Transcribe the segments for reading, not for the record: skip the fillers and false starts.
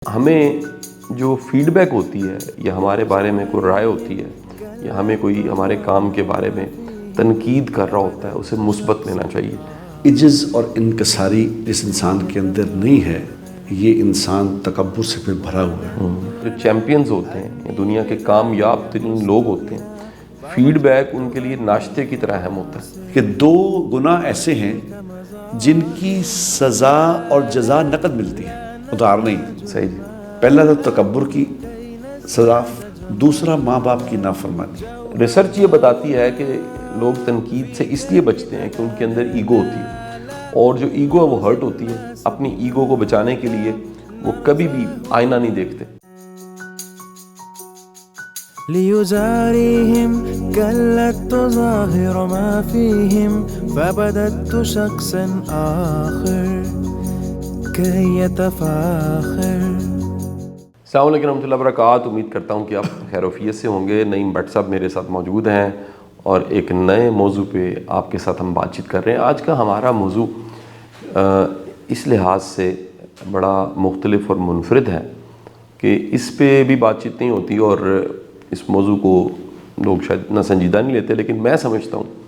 ہمیں جو feed back ہوتی ہے یا ہمارے بارے میں کوئی رائے ہوتی ہے یا ہمیں کوئی ہمارے کام کے بارے میں تنقید کر رہا ہوتا ہے اسے مثبت لینا چاہیے۔ عجز اور انکساری جس انسان کے اندر نہیں ہے یہ انسان تکبر سے پھر بھرا ہوا ہے۔ جو چیمپئنز ہوتے ہیں یا دنیا کے کامیاب ترین لوگ ہوتے ہیں، فیڈ بیک ان کے لیے ناشتے کی طرح اہم ہوتا ہے۔ کہ دو گناہ ایسے ہیں جن کی سزا اور جزا نقد ملتی ہے، ادھار نہیں۔ صحیح جی۔ پہلا تو تکبر کی سزا، دوسرا ماں باپ کی نافرمانی۔ ریسرچ یہ بتاتی ہے کہ لوگ تنقید سے اس لیے بچتے ہیں کہ ان کے اندر ایگو ہوتی ہے، اور جو ایگو ہے وہ ہرٹ ہوتی ہے۔ اپنی ایگو کو بچانے کے لیے وہ کبھی بھی آئینہ نہیں دیکھتے۔ ليزاريهم كلت تظاهر ما فيهم فبدت شخصا آخر كي يتفاخر۔ السلام علیکم ورحمۃ اللہ وبرکاتہ۔ امید کرتا ہوں کہ آپ خیروفیت سے ہوں گے۔ نعیم بٹ صاحب میرے ساتھ موجود ہیں اور ایک نئے موضوع پہ آپ کے ساتھ ہم بات چیت کر رہے ہیں۔ آج کا ہمارا موضوع اس لحاظ سے بڑا مختلف اور منفرد ہے کہ اس پہ بھی بات چیت نہیں ہوتی اور اس موضوع کو لوگ شاید اتنا سنجیدہ نہیں لیتے، لیکن میں سمجھتا ہوں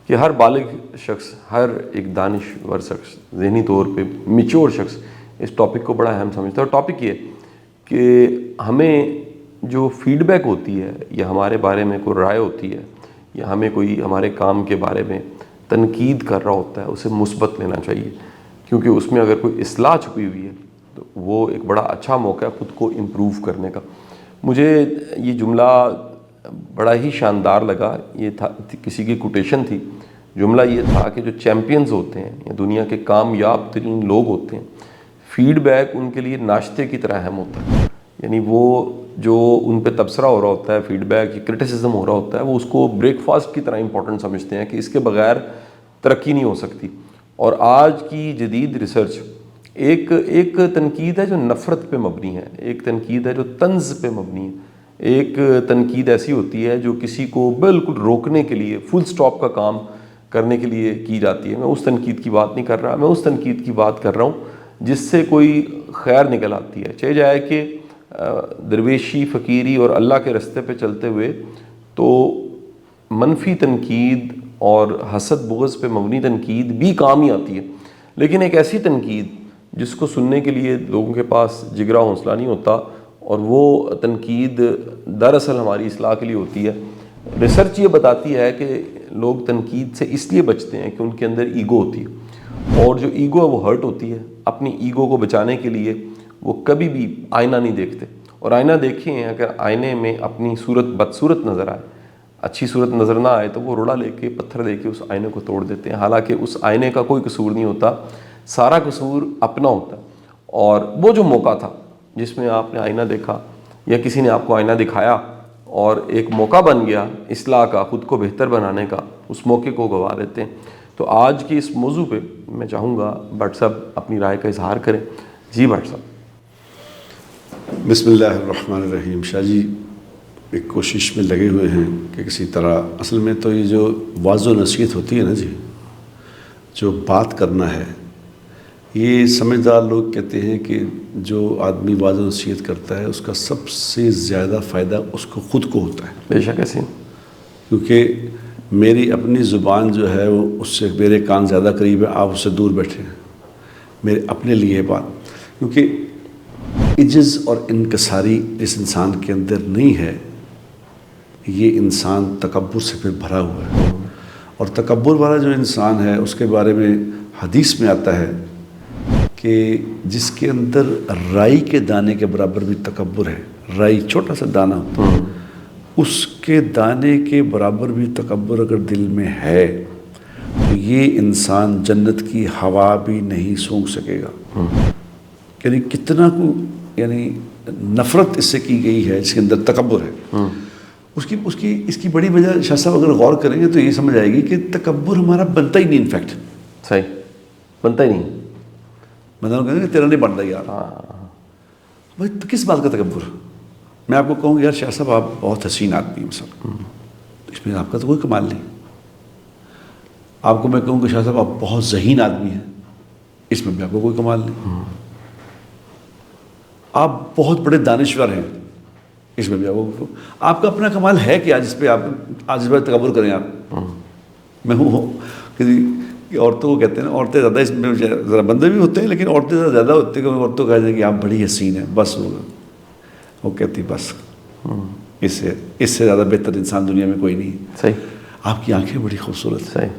کہ ہر بالغ شخص، ہر ایک دانشور شخص، ذہنی طور پہ میچور شخص اس ٹاپک کو بڑا اہم سمجھتا ہے۔ اور ٹاپک یہ کہ ہمیں جو فیڈ بیک ہوتی ہے یا ہمارے بارے میں کوئی رائے ہوتی ہے یا ہمیں کوئی ہمارے کام کے بارے میں تنقید کر رہا ہوتا ہے اسے مثبت لینا چاہیے، کیونکہ اس میں اگر کوئی اصلاح چھپی ہوئی ہے تو وہ ایک بڑا اچھا موقع ہے خود کو امپروو کرنے کا۔ مجھے یہ جملہ بڑا ہی شاندار لگا۔ یہ تھا، کسی کی کوٹیشن تھی، جملہ یہ تھا کہ جو چیمپئنز ہوتے ہیں یا دنیا کے کامیاب ترین لوگ ہوتے ہیں، فیڈ بیک ان کے لیے ناشتے کی طرح اہم ہوتا ہے۔ یعنی وہ جو ان پہ تبصرہ ہو رہا ہوتا ہے، فیڈ بیک یا کرٹیسزم ہو رہا ہوتا ہے، وہ اس کو بریک فاسٹ کی طرح امپورٹنٹ سمجھتے ہیں کہ اس کے بغیر ترقی نہیں ہو سکتی۔ اور آج کی جدید ریسرچ ایک تنقید ہے جو نفرت پہ مبنی ہے، ایک تنقید ہے جو طنز پہ مبنی ہے، ایک تنقید ایسی ہوتی ہے جو کسی کو بالکل روکنے کے لیے، فل سٹاپ کا کام کرنے کے لیے کی جاتی ہے۔ میں اس تنقید کی بات نہیں کر رہا، میں اس تنقید کی بات کر رہا ہوں جس سے کوئی خیر نکل آتی ہے، چاہے جائے کہ درویشی، فقیری اور اللہ کے رستے پہ چلتے ہوئے۔ تو منفی تنقید اور حسد بغض پہ مبنی تنقید بھی کام ہی آتی ہے، لیکن ایک ایسی تنقید جس کو سننے کے لیے لوگوں کے پاس جگرا حوصلہ نہیں ہوتا، اور وہ تنقید دراصل ہماری اصلاح کے لیے ہوتی ہے۔ ریسرچ یہ بتاتی ہے کہ لوگ تنقید سے اس لیے بچتے ہیں کہ ان کے اندر ایگو ہوتی ہے، اور جو ایگو ہے وہ ہرٹ ہوتی ہے۔ اپنی ایگو کو بچانے کے لیے وہ کبھی بھی آئینہ نہیں دیکھتے، اور آئینہ دیکھیں اگر آئینے میں اپنی صورت بدصورت نظر آئے، اچھی صورت نظر نہ آئے تو وہ روڑا لے کے، پتھر لے کے اس آئینے کو توڑ دیتے ہیں، حالانکہ اس آئینے کا کوئی قصور نہیں ہوتا، سارا قصور اپنا ہوتا ہے۔ اور وہ جو موقع تھا جس میں آپ نے آئینہ دیکھا یا کسی نے آپ کو آئینہ دکھایا اور ایک موقع بن گیا اصلاح کا، خود کو بہتر بنانے کا، اس موقع کو گوا دیتے ہیں۔ تو آج کی اس موضوع پہ میں چاہوں گا بٹ صاحب اپنی رائے کا اظہار کریں۔ جی بٹ صاحب۔ بسم اللہ الرحمن الرحیم۔ شاہ جی ایک کوشش میں لگے ہوئے ہیں کہ کسی طرح، اصل میں تو یہ جو واعظ و نصیحت ہوتی ہے نا جی، جو بات کرنا ہے، یہ سمجھدار لوگ کہتے ہیں کہ جو آدمی واعظ و نصیحت کرتا ہے اس کا سب سے زیادہ فائدہ اس کو خود کو ہوتا ہے۔ بے شک ایسے، کیونکہ میری اپنی زبان جو ہے وہ اس سے میرے کان زیادہ قریب ہے، آپ اس سے دور بیٹھے ہیں۔ میرے اپنے لیے بات، کیونکہ عجز اور انکساری جس انسان کے اندر نہیں ہے یہ انسان تکبر سے پھر بھرا ہوا ہے۔ اور تکبر والا جو انسان ہے اس کے بارے میں حدیث میں آتا ہے کہ جس کے اندر رائی کے دانے کے برابر بھی تکبر ہے، رائی چھوٹا سا دانہ ہوتا ہے، اس کے دانے کے برابر بھی تکبر اگر دل میں ہے تو یہ انسان جنت کی ہوا بھی نہیں سونگھ سکے گا۔ یعنی کتنا کو یعنی نفرت اس سے کی گئی ہے جس کے اندر تکبر ہے۔ اس کی بڑی وجہ شاہ صاحب اگر غور کریں گے تو یہ سمجھ آئے گی کہ تکبر ہمارا بنتا ہی نہیں، انفیکٹ صحیح بنتا ہی نہیں۔ مطلب کہیں گے تیرا نہیں بنتا یار، بھائی کس بات کا تکبر؟ میں آپ کو کہوں گا یار شاہ صاحب آپ بہت حسین آدمی ہیں مثلا، اس میں آپ کا تو کوئی کمال نہیں۔ آپ کو میں کہوں کہ شاہ صاحب آپ بہت ذہین آدمی ہیں، اس میں بھی آپ کو کوئی کمال نہیں۔ آپ بہت بڑے دانشور ہیں اس میں بھی آپ کا اپنا کمال ہے کہ آج اس پہ آپ آج اس پہ تکبر کریں آپ. میں ہوں کہ عورتوں کو کہتے ہیں نا, عورتیں زیادہ اس میں ذرا بندے بھی ہوتے ہیں لیکن عورتیں زیادہ ہوتی ہیں کہ عورتوں کو کہا جائے کہ آپ بڑی حسین ہیں, بس ہوگا. وہ کہتی بس اس سے زیادہ بہتر انسان دنیا میں کوئی نہیں. صحیح. آپ کی آنکھیں بڑی خوبصورت ہیں. صحیح.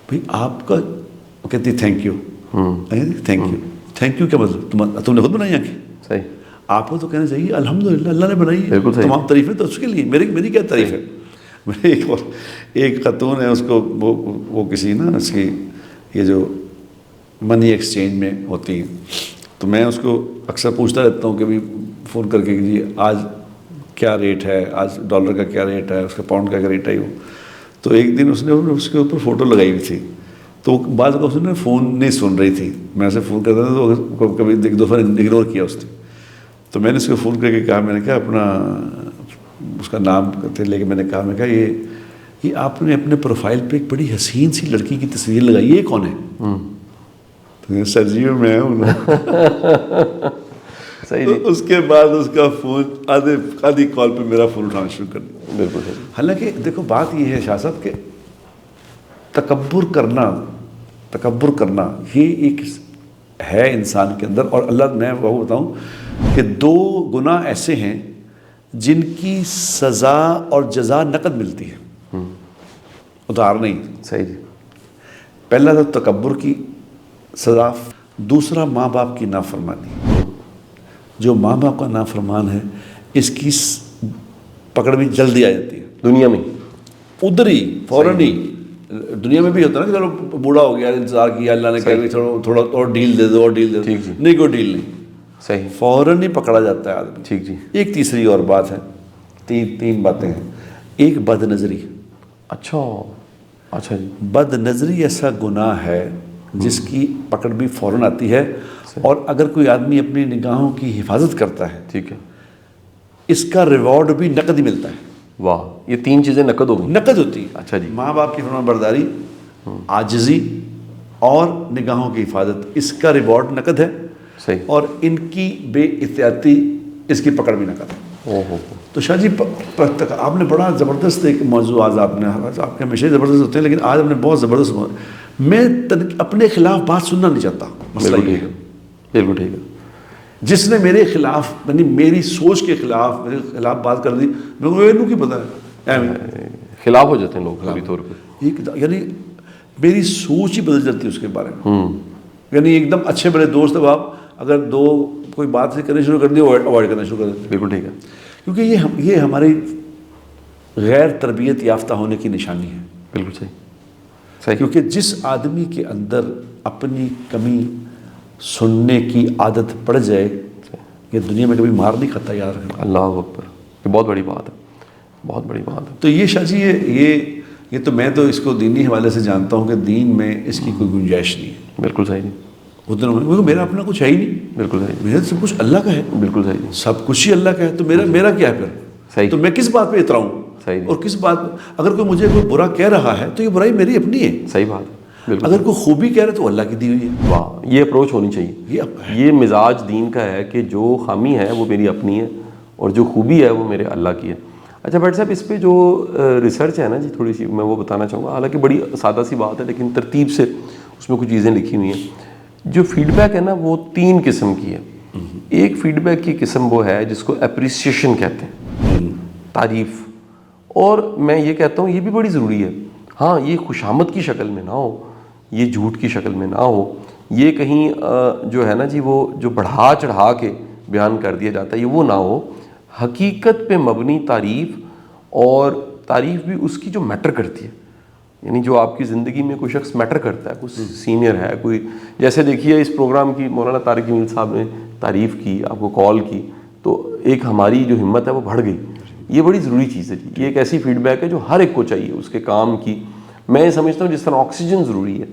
بھائی آپ کا وہ کہتی thank you. Thank you. Thank you کیا مطلب؟ تم نے خود بنائی آنکھیں. صحیح. آپ کو تو کہنا چاہیے الحمدللہ اللہ نے بنائی ہے. بالکل صحیح. تمام تعریفیں تو اس کے لیے, میری کیا تعریف ہے. ایک خاتون ہے, اس کو وہ کسی نا اس کی یہ جو منی ایکسچینج میں ہوتی ہے, تو میں اس کو اکثر پوچھتا رہتا ہوں کہ بھی فون کر کے کہ جی آج کیا ریٹ ہے, آج ڈالر کا کیا ریٹ ہے, اس کا پاؤنڈ کا کیا ریٹ ہے. وہ تو ایک دن اس نے اس کے اوپر فوٹو لگائی ہوئی تھی, تو بعض اوقات اس نے فون نہیں سن رہی تھی, میں اسے فون کرتا تھا تو کبھی ایک دفعہ اگنور کیا اس نے. تو میں نے اس کو فون کر کے کہا, میں نے کہا اپنا اس کا نام لے کے میں نے کہا, میں کہا یہ آپ نے اپنے پروفائل پہ ایک بڑی حسین سی لڑکی کی تصویر لگائی, یہ کون ہے؟ سر جی میں ہوں. صحیح. اس کے بعد اس کا فون آدھی کال پہ میرا فون اٹھانا شروع کر دیا. بالکل صحیح. حالانکہ دیکھو بات یہ ہے شاہ صاحب کہ تکبر کرنا یہ ایک ہے انسان کے اندر. اور اللہ, میں وہ بتاؤں کہ 2 گناہ ایسے ہیں جن کی سزا اور جزا نقد ملتی ہے, ادھار نہیں. صحیح جی. پہلا تو تکبر کی سزا, دوسرا ماں باپ کی نافرمانی. جو ماں باپ کا نافرمان ہے اس کی پکڑ بھی جلدی آ جاتی ہے دنیا میں, ادھر ہی فوراً ہی. دنیا میں بھی ہوتا ہے نا کہ چلو بوڑھا ہو گیا, انتظار کیا, اللہ نے کہا چلو تھوڑا اور ڈیل دے دو, نہیں کوئی ڈیل نہیں. صحیح. فوراً ہی پکڑا جاتا ہے آدمی. ٹھیک جی. ایک تیسری اور بات ہے, تین باتیں ہیں. ایک بد نظری. اچھا جی. بد نظری ایسا گناہ ہے جس کی پکڑ بھی فوراً آتی ہے, اور اگر کوئی آدمی اپنی نگاہوں کی حفاظت کرتا ہے ٹھیک ہے, اس کا ریوارڈ بھی نقد ہی ملتا ہے. واہ, یہ 3 چیزیں نقد ہو گئی. نقد ہوتی ہے. اچھا جی. ماں باپ کی فرما برداری, عاجزی اور نگاہوں کی حفاظت, اس کا ریوارڈ نقد ہے. صحیح. اور ان کی بے احتیاطی, اس کی پکڑ بھی نقد ہے. تو شاہ جی آپ نے بڑا زبردست ایک موضوع آج آپ کے ہمیشہ ہی زبردست ہوتے ہیں, لیکن آج ہم نے بہت زبردست میں اپنے خلاف بات سننا نہیں چاہتا. بالکل ٹھیک ہے. بالکل ٹھیک ہے. جس نے میرے خلاف یعنی میری سوچ کے خلاف میرے خلاف بات کر دی, میں کو کی پتہ ہے خلاف ہو جاتے ہیں لوگ کبھی طور پہ, یعنی میری سوچ ہی بدل جاتی ہے اس کے بارے میں. یعنی ایک دم اچھے بڑے دوست اب آپ اگر 2 کوئی بات سے کرنے شروع کر دی, اوائڈ کرنا شروع کر دیتے. بالکل ٹھیک ہے. کیونکہ یہ ہماری غیر تربیت یافتہ ہونے کی نشانی ہے. بالکل صحیح. صحیح. کیونکہ جس آدمی کے اندر اپنی کمی سننے کی عادت پڑ جائے, یہ دنیا میں کبھی مار نہیں کھاتا. یاد رکھنا. اللہ اکبر, یہ بہت بڑی بات ہے, بہت بڑی بات ہے. تو یہ شاہ جی یہ تو میں تو اس کو دینی حوالے سے جانتا ہوں کہ دین میں اس کی کوئی گنجائش نہیں ہے. بالکل صحیح نہیں. میرا اپنا کچھ ہے ہی نہیں. بالکل صحیح. میرا سب کچھ اللہ کا ہے. بالکل صحیح. سب کچھ ہی اللہ کا ہے, تو میرا کیا ہے پھر. صحیح. تو میں کس بات پہ اتراؤں. صحیح. اور کس بات, اگر کوئی مجھے کوئی برا کہہ رہا ہے تو یہ برائی میری اپنی ہے. صحیح بات ہے. اگر کوئی خوبی کہہ رہا ہے تو اللہ کی دی ہوئی ہے. واہ, یہ اپروچ ہونی چاہیے. یہ مزاج دین کا ہے کہ جو خامی ہے وہ میری اپنی ہے اور جو خوبی ہے وہ میرے اللہ کی ہے. اچھا بٹ صاحب, اس پہ جو ریسرچ ہے نا جی, تھوڑی سی میں وہ بتانا چاہوں گا. حالانکہ بڑی سادہ سی بات ہے لیکن ترتیب سے اس میں کچھ چیزیں لکھی ہوئی ہیں. جو فیڈ بیک ہے نا وہ 3 قسم کی ہے. ایک فیڈ بیک کی قسم وہ ہے جس کو اپریسیشن کہتے ہیں, تعریف. اور میں یہ کہتا ہوں یہ بھی بڑی ضروری ہے. ہاں, یہ خوشامد کی شکل میں نہ ہو, یہ جھوٹ کی شکل میں نہ ہو, یہ کہیں جو ہے نا جی وہ جو بڑھا چڑھا کے بیان کر دیا جاتا ہے یہ وہ نہ ہو. حقیقت پہ مبنی تعریف, اور تعریف بھی اس کی جو میٹر کرتی ہے, یعنی جو آپ کی زندگی میں کوئی شخص میٹر کرتا ہے, کوئی سینئر ہے, کوئی جیسے دیکھیے اس پروگرام کی مولانا طارق جمیل صاحب نے تعریف کی, آپ کو کال کی, تو ایک ہماری جو ہمت ہے وہ بڑھ گئی. یہ بڑی ضروری چیز ہے جی. یہ ایک ایسی فیڈ بیک ہے جو ہر ایک کو چاہیے اس کے کام کی. میں سمجھتا ہوں جس طرح آکسیجن ضروری ہے,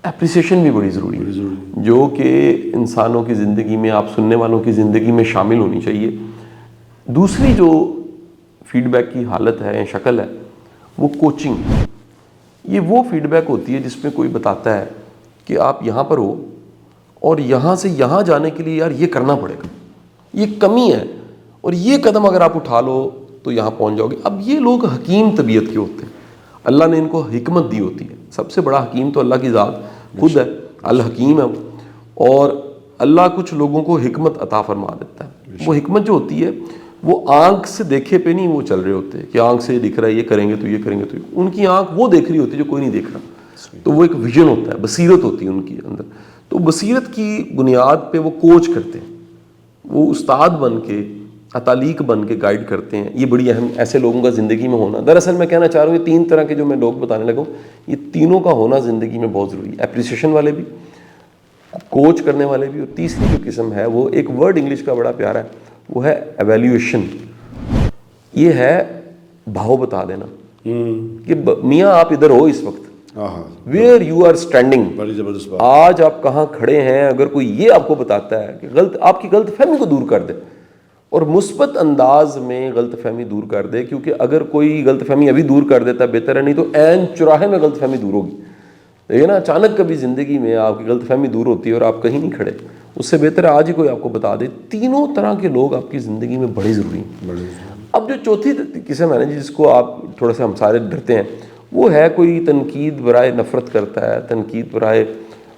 اپریسیشن بھی بڑی ضروری ہے, جو کہ انسانوں کی زندگی میں, آپ سننے والوں کی زندگی میں شامل ہونی چاہیے. دوسری جو فیڈ بیک کی حالت ہے یا شکل ہے وہ کوچنگ. یہ وہ فیڈ بیک ہوتی ہے جس میں کوئی بتاتا ہے کہ آپ یہاں پر ہو اور یہاں سے یہاں جانے کے لیے یار یہ کرنا پڑے گا, یہ کمی ہے، اور یہ قدم اگر آپ اٹھا لو تو یہاں پہنچ جاؤ گے. اب یہ لوگ حکیم طبیعت کے ہوتے ہیں، اللہ نے ان کو حکمت دی ہوتی ہے. سب سے بڑا حکیم تو اللہ کی ذات خود ہے، الحکیم ہے وہ. اور اللہ کچھ لوگوں کو حکمت عطا فرما دیتا ہے. وہ حکمت جو ہوتی ہے وہ آنکھ سے دیکھے پہ نہیں وہ چل رہے ہوتے کہ آنکھ سے یہ دکھ رہا ہے، یہ کریں گے تو یہ کریں گے تو ان کی آنکھ وہ دیکھ رہی ہوتی ہے جو کوئی نہیں دیکھ رہا. تو وہ ایک ویژن ہوتا ہے، بصیرت ہوتی ہے ان کے اندر. تو بصیرت کی بنیاد پہ وہ کوچ کرتے ہیں، وہ استاد بن کے اتالیق بن کے گائیڈ کرتے ہیں. یہ بڑی اہم ایسے لوگوں کا زندگی میں ہونا. دراصل میں کہنا چاہ رہا ہوں یہ 3 طرح کے جو میں لوگ بتانے لگا ہوں، یہ تینوں کا ہونا زندگی میں بہت ضروری ہے. اپریسیشن والے بھی، کوچ کرنے والے بھی، اور تیسری جو قسم ہے وہ ایک ورڈ انگلش کا بڑا پیارا ہے، وہ ہے ایویلیویشن. یہ ہے بھاؤ بتا دینا کہ میاں آپ ادھر ہو اس وقت، ویئر یو آر اسٹینڈنگ، بڑی زبردست بات. آج آپ کہاں کھڑے ہیں. اگر کوئی یہ آپ کو بتاتا ہے کہ آپ کی غلط فہمی کو دور کر دے اور مثبت انداز میں غلط فہمی دور کر دے، کیونکہ اگر کوئی غلط فہمی ابھی دور کر دیتا ہے بہتر ہے، نہیں تو عین چوراہے میں غلط فہمی دور ہوگی. یہ نا اچانک کبھی زندگی میں آپ کی غلط فہمی دور ہوتی ہے اور آپ کہیں نہیں کھڑے، اس سے بہتر ہے آج ہی کوئی آپ کو بتا دے. تینوں طرح کے لوگ آپ کی زندگی میں بڑے ضروری ہیں. اب جو چوتھی قسم ہے نا جس کو آپ تھوڑا سا ہم سارے ڈرتے ہیں، وہ ہے کوئی تنقید برائے نفرت کرتا ہے، تنقید برائے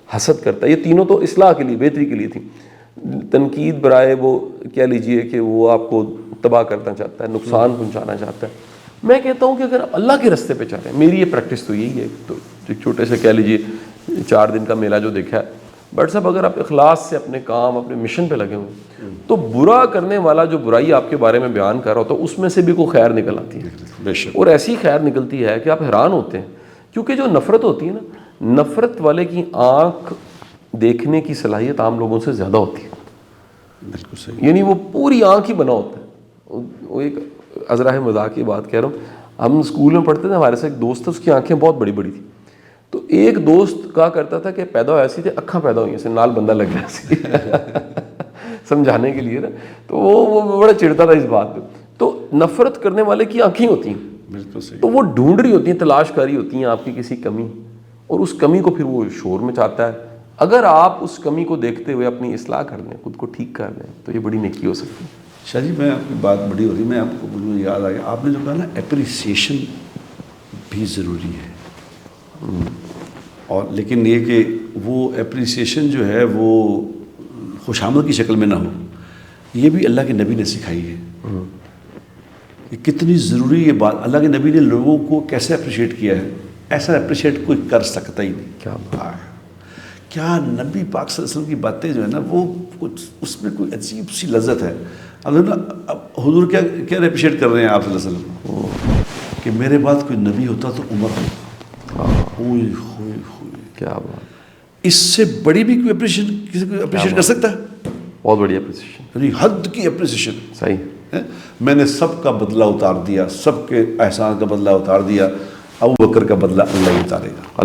حسد کرتا ہے. یہ تینوں تو اصلاح کے لیے، بہتری کے لیے تھی. تنقید برائے وہ کہہ لیجئے کہ وہ آپ کو تباہ کرنا چاہتا ہے، نقصان پہنچانا چاہتا ہے. میں کہتا ہوں کہ اگر آپ اللہ کے راستے پہ چلیں، میری یہ پریکٹس تو یہی ہے. تو ایک چھوٹے سے کہہ لیجئے 4 دن کا میلہ جو دیکھا ہے، بٹ صاحب اگر آپ اخلاص سے اپنے کام، اپنے مشن پہ لگے ہوئے تو برا کرنے والا جو برائی آپ کے بارے میں بیان کر رہا ہوتا ہے اس میں سے بھی کوئی خیر نکل آتی ہے. بے شک. اور ایسی خیر نکلتی ہے کہ آپ حیران ہوتے ہیں. کیونکہ جو نفرت ہوتی ہے نا، نفرت والے کی آنکھ دیکھنے کی صلاحیت عام لوگوں سے زیادہ ہوتی ہے. بالکل صحیح. یعنی وہ پوری آنکھ ہی بنا ہوتا ہے. وہ ایک ازراہ مذاق کی بات کہہ رہا ہوں. ہم اسکول میں پڑھتے تھے، ہمارے سے ایک دوست تھا، اس کی آنکھیں بہت بڑی بڑی تھیں. تو ایک دوست کہا کرتا تھا کہ پیدا ہوا ایسی تھے، اکھاں پیدا ہوئی ایسے، نال بندہ لگ گیا ایسی سمجھانے کے لیے نا. تو وہ بڑا چڑھتا تھا اس بات پہ. تو نفرت کرنے والے کی آنکھیں ہوتی ہیں، بالکل صحیح. تو وہ ڈھونڈ رہی ہوتی ہیں، تلاش کاری ہوتی ہیں آپ کی کسی کمی، اور اس کمی کو پھر وہ شور میں چاہتا ہے. اگر آپ اس کمی کو دیکھتے ہوئے اپنی اصلاح کر لیں، خود کو ٹھیک کر لیں، تو یہ بڑی نیکی ہو سکتی ہے. شاہ جی میں آپ کی بات بڑی ہو رہی، میں آپ کو مجھے یاد آ گیا آپ نے جو کہا نا اپریسیشن بھی ضروری ہے. اور لیکن یہ کہ وہ اپریسیشن جو ہے وہ خوش آمد کی شکل میں نہ ہو، یہ بھی اللہ کے نبی نے سکھائی ہے. یہ کتنی ضروری یہ بات. اللہ کے نبی نے لوگوں کو کیسے اپریشیٹ کیا ہے، ایسا اپریشیٹ کوئی کر سکتا ہی نہیں. کیا نبی پاک صلی اللہ علیہ وسلم کی باتیں جو ہے نا وہ کچھ اس میں کوئی عجیب سی لذت ہے. اب حضور کیا اپریشیٹ کر رہے ہیں آپ صلی اللہ علیہ وسلم کہ میرے بعد کوئی نبی ہوتا تو عمر ہوئی. کیا بات. اس سے بڑی بھی کوئی اپریشیشن کسی کو اپریشیٹ کر سکتا ہے؟ بہت بڑی اپریسیشن، یعنی حد کی اپریسیشن. صحیح. میں نے سب کا بدلہ اتار دیا، سب کے احسان کا بدلہ اتار دیا، ابو بکر کا بدلہ اللہ ہی اتارے گا.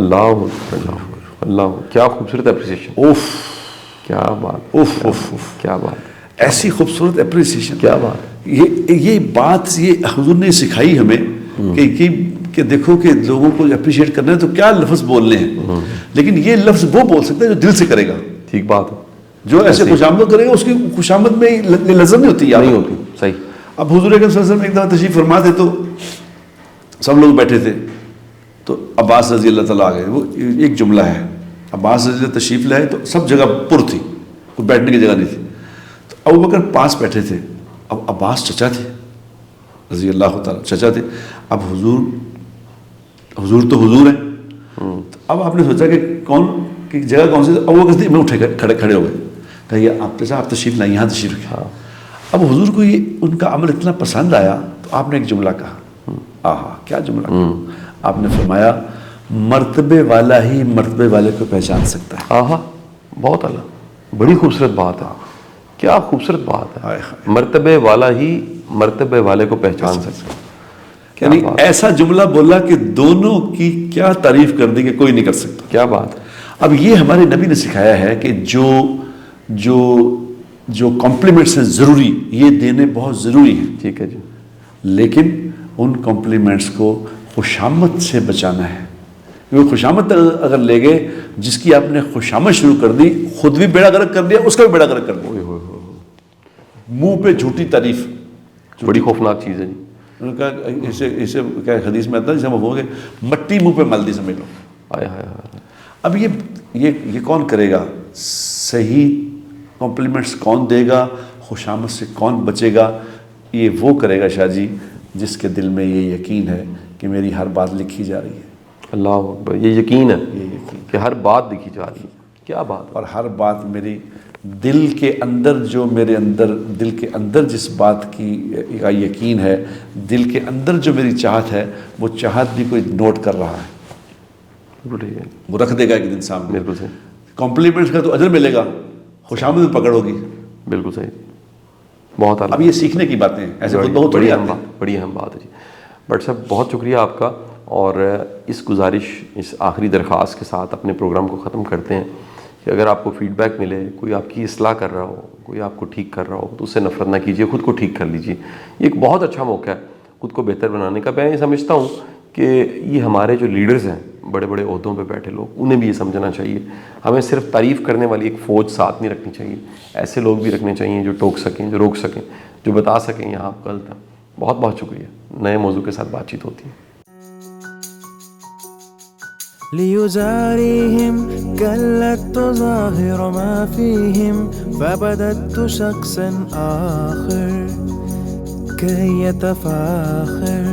اللہ کیا خوبصورت اپریسیشن. اوف کیا بات. اوف اوف اوف. کیا بات. ایسی خوبصورت اپریسیشن. کیا بات. یہ بات یہ حضور نے سکھائی ہمیں کہ دیکھو کہ لوگوں کو اپریشیٹ کرنا ہے تو کیا لفظ بولنے ہیں، لیکن یہ لفظ وہ بول سکتا ہے جو دل سے کرے گا. ٹھیک بات ہے. جو ایسے خوش آمد کرے گا اس کی خوش آمد میں لذت نہیں ہوتی. نہیں ہوتی. صحیح. اب حضور اکرم صلی اللہ علیہ وسلم ایک دفعہ تشریف فرما تھے تو سب لوگ بیٹھے تھے، تو عباس رضی اللہ تعالیٰ آ گئے. وہ ایک جملہ ہے، عباس رضی اللہ تشریف لائے تو سب جگہ پر تھی، کوئی بیٹھنے کی جگہ نہیں تھی. تو ابو بکر پاس بیٹھے تھے. اب عباس چچا تھے رضی اللہ تعالیٰ، چچا تھے. اب حضور تو حضور ہیں. اب آپ نے سوچا کہ کون کی جگہ کون سی، ابو بکر صدیق میں اٹھے کھڑے ہو گئے. کہا آپ تشریف لائیں، یہاں تشریف رکھیں. اب حضور کو یہ ان کا عمل اتنا پسند آیا تو آپ نے ایک جملہ کہا. آہا کیا جملہ کہا. آپ نے فرمایا مرتبے والا ہی مرتبے والے کو پہچان سکتا ہے. آہا بہت اللہ، بڑی خوبصورت بات ہے. کیا خوبصورت بات ہے. مرتبے والا ہی مرتبے والے کو پہچان سکتا ہے. یعنی ایسا جملہ بولا کہ دونوں کی کیا تعریف کر دی کہ کوئی نہیں کر سکتا. کیا بات. اب یہ ہمارے نبی نے سکھایا ہے کہ جو کمپلیمنٹس ہیں ضروری، یہ دینے بہت ضروری ہیں. ٹھیک ہے جی. لیکن ان کمپلیمنٹس کو خوشامد سے بچانا ہے. کیونکہ خوشامد اگر لے گئے، جس کی آپ نے خوشامد شروع کر دی، خود بھی بیڑا غرق کر دیا، اس کا بھی بیڑا غرق کر دیا. منہ پہ جھوٹی تعریف. بڑی خوفناک چیز ہے جی. انہوں نے کہا اسے کیا حدیث میں آتا ہے جسے ہم ہو گے مٹی منہ پہ مل دی سمجھ لو. ہائے ہائے ہائے. اب یہ کون کرے گا؟ صحیح کمپلیمنٹس کون دے گا؟ خوشامد سے کون بچے گا؟ یہ وہ کرے گا شاہ جی جس کے دل میں یہ یقین ہے کہ میری ہر بات لکھی جا رہی ہے. اللہ اکبر. یہ یقین ہے یہ یقین کہ ہر بات لکھی جا رہی ہے. کیا بات. اور ہر بات میری دل کے اندر جو میرے اندر دل کے اندر جس بات کی کا یقین ہے، دل کے اندر جو میری چاہت ہے، وہ چاہت بھی کوئی نوٹ کر رہا ہے. وہ رکھ دے گا ایک دن سامنے. بالکل صحیح. کمپلیمنٹس کا تو اجر ملے گا، خوشامد میں پکڑ ہوگی. بالکل صحیح. بہت اب یہ سیکھنے کی باتیں ہیں، ایسے بہت بڑی اہم بات ہے جی. بٹ صاحب بہت شکریہ آپ کا. اور اس گزارش، اس آخری درخواست کے ساتھ اپنے پروگرام کو ختم کرتے ہیں کہ اگر آپ کو فیڈ بیک ملے، کوئی آپ کی اصلاح کر رہا ہو، کوئی آپ کو ٹھیک کر رہا ہو، تو اس سے نفرت نہ کیجیے، خود کو ٹھیک کر لیجیے. یہ ایک بہت اچھا موقع ہے خود کو بہتر بنانے کا. میں یہ سمجھتا ہوں کہ یہ ہمارے جو لیڈرز ہیں، بڑے بڑے عہدوں پہ بیٹھے لوگ، انہیں بھی یہ سمجھنا چاہیے. ہمیں صرف تعریف کرنے والی ایک فوج ساتھ نہیں رکھنی چاہیے. ایسے لوگ بھی رکھنے چاہیے جو ٹوک سکیں، جو روک سکیں، جو بتا سکیں یہاں آپ غلط ہیں. بہت بہت شکریہ. نئے موضوع کے ساتھ بات چیت ہوتی ہے. ليزاريهم قلت تظاهر ما فيهم فبدت شخصا آخر كي يتفاخر